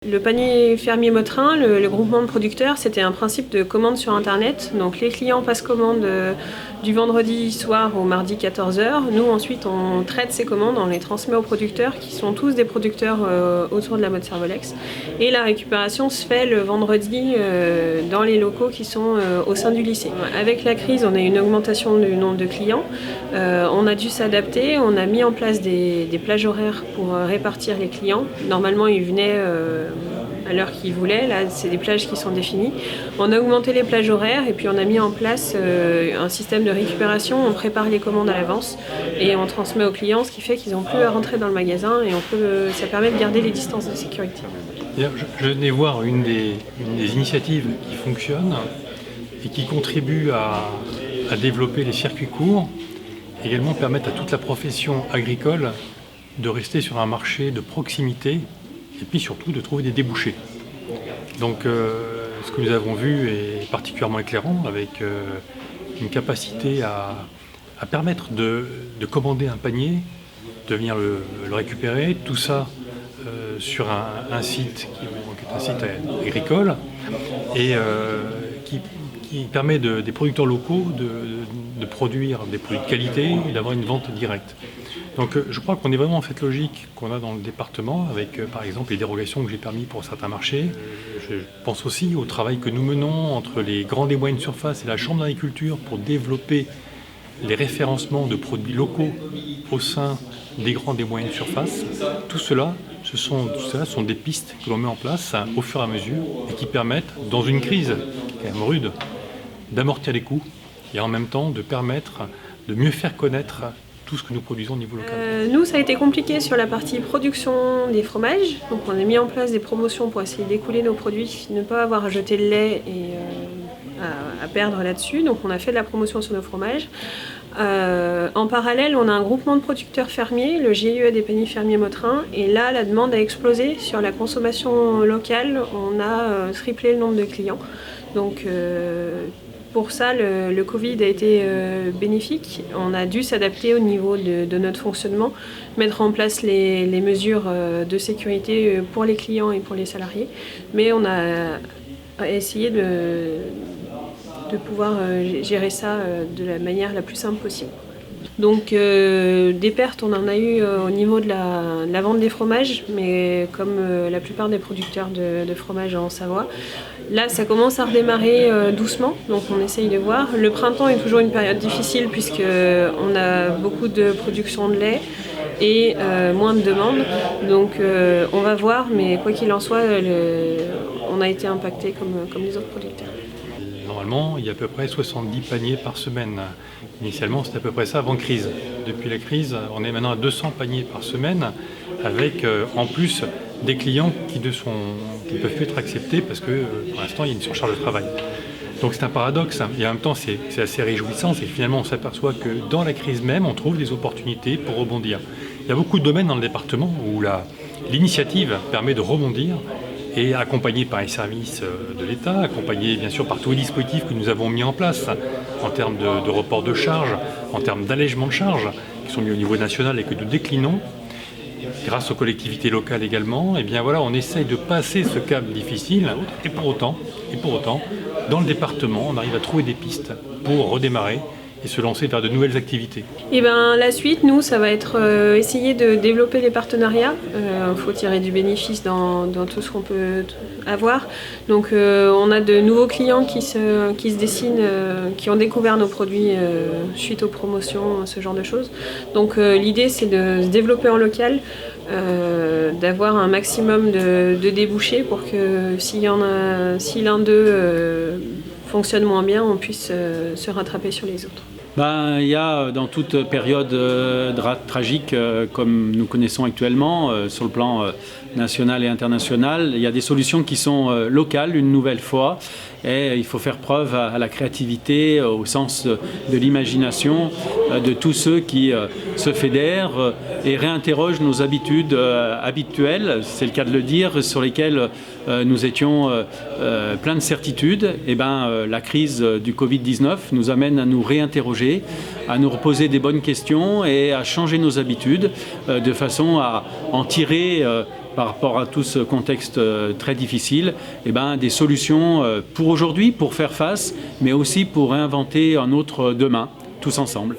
Le panier fermier Motrin, le groupement de producteurs, c'était un principe de commande sur Internet. Donc les clients passent commande du vendredi soir au mardi 14h. Nous ensuite on traite ces commandes, on les transmet aux producteurs qui sont tous des producteurs autour de la mode Servolex. Et la récupération se fait le vendredi dans les locaux qui sont au sein du lycée. Avec la crise, on a eu une augmentation du nombre de clients. On a dû s'adapter, on a mis en place des plages horaires pour répartir les clients. Normalement ils venaient à l'heure qu'ils voulaient, là c'est des plages qui sont définies. On a augmenté les plages horaires et puis on a mis en place un système de récupération, on prépare les commandes à l'avance et on transmet aux clients, ce qui fait qu'ils n'ont plus à rentrer dans le magasin et ça permet de garder les distances de sécurité. Je venais voir une des initiatives qui fonctionne et qui contribue à développer les circuits courts, également permettre à toute la profession agricole de rester sur un marché de proximité et puis surtout de trouver des débouchés. Donc ce que nous avons vu est particulièrement éclairant avec une capacité à permettre de commander un panier, de venir le récupérer, tout ça sur un site qui est un site agricole et qui permet des producteurs locaux de produire des produits de qualité et d'avoir une vente directe. Donc je crois qu'on est vraiment dans cette logique qu'on a dans le département avec par exemple les dérogations que j'ai permis pour certains marchés. Je pense aussi au travail que nous menons entre les grandes et moyennes surfaces et la Chambre d'agriculture pour développer les référencements de produits locaux au sein des grandes et moyennes surfaces. Tout cela sont des pistes que l'on met en place au fur et à mesure et qui permettent, dans une crise quand même rude, d'amortir les coûts et en même temps de permettre de mieux faire connaître tout ce que nous produisons au niveau local. Nous, ça a été compliqué sur la partie production des fromages. Donc on a mis en place des promotions pour essayer d'écouler nos produits, ne pas avoir à jeter le lait et à perdre là-dessus. Donc on a fait de la promotion sur nos fromages. En parallèle, on a un groupement de producteurs fermiers, le GIE des paniers fermiers Motrin. Et là, la demande a explosé sur la consommation locale. On a triplé le nombre de clients. Donc pour ça, le Covid a été bénéfique. On a dû s'adapter au niveau de notre fonctionnement, mettre en place les mesures de sécurité pour les clients et pour les salariés. Mais on a essayé de pouvoir gérer ça de la manière la plus simple possible. Donc des pertes, on en a eu au niveau de la vente des fromages, mais comme la plupart des producteurs de fromage en Savoie. Là, ça commence à redémarrer doucement, donc on essaye de voir. Le printemps est toujours une période difficile puisqu'on a beaucoup de production de lait et moins de demandes. Donc on va voir, mais quoi qu'il en soit, on a été impacté comme les autres producteurs. Normalement, il y a à peu près 70 paniers par semaine. Initialement, c'était à peu près ça avant crise. Depuis la crise, on est maintenant à 200 paniers par semaine, avec en plus des clients qui ne peuvent plus être acceptés parce que pour l'instant, il y a une surcharge de travail. Donc c'est un paradoxe, et en même temps, c'est assez réjouissant, c'est que finalement, on s'aperçoit que dans la crise même, on trouve des opportunités pour rebondir. Il y a beaucoup de domaines dans le département où l'initiative permet de rebondir, et accompagné par les services de l'État, accompagné bien sûr par tous les dispositifs que nous avons mis en place en termes de report de charges, en termes d'allègement de charges qui sont mis au niveau national et que nous déclinons, grâce aux collectivités locales également. Et bien voilà, on essaye de passer ce cap difficile et pour autant, dans le département, on arrive à trouver des pistes pour redémarrer et se lancer vers de nouvelles activités. Et la suite, nous, ça va être essayer de développer les partenariats. Il faut tirer du bénéfice dans tout ce qu'on peut avoir. Donc on a de nouveaux clients qui se dessinent, qui ont découvert nos produits suite aux promotions, ce genre de choses. Donc l'idée, c'est de se développer en local, d'avoir un maximum de débouchés pour que si l'un d'eux fonctionne moins bien, on puisse se rattraper sur les autres. Il y a dans toute période tragique comme nous connaissons actuellement, sur le plan national et international, il y a des solutions qui sont locales une nouvelle fois et il faut faire preuve à la créativité, au sens de l'imagination de tous ceux qui se fédèrent et réinterrogent nos habitudes habituelles, c'est le cas de le dire, sur lesquelles nous étions plein de certitudes. Et la crise du Covid-19 nous amène à nous réinterroger, à nous reposer des bonnes questions et à changer nos habitudes de façon à en tirer par rapport à tout ce contexte très difficile, des solutions pour aujourd'hui, pour faire face, mais aussi pour réinventer un autre demain, tous ensemble.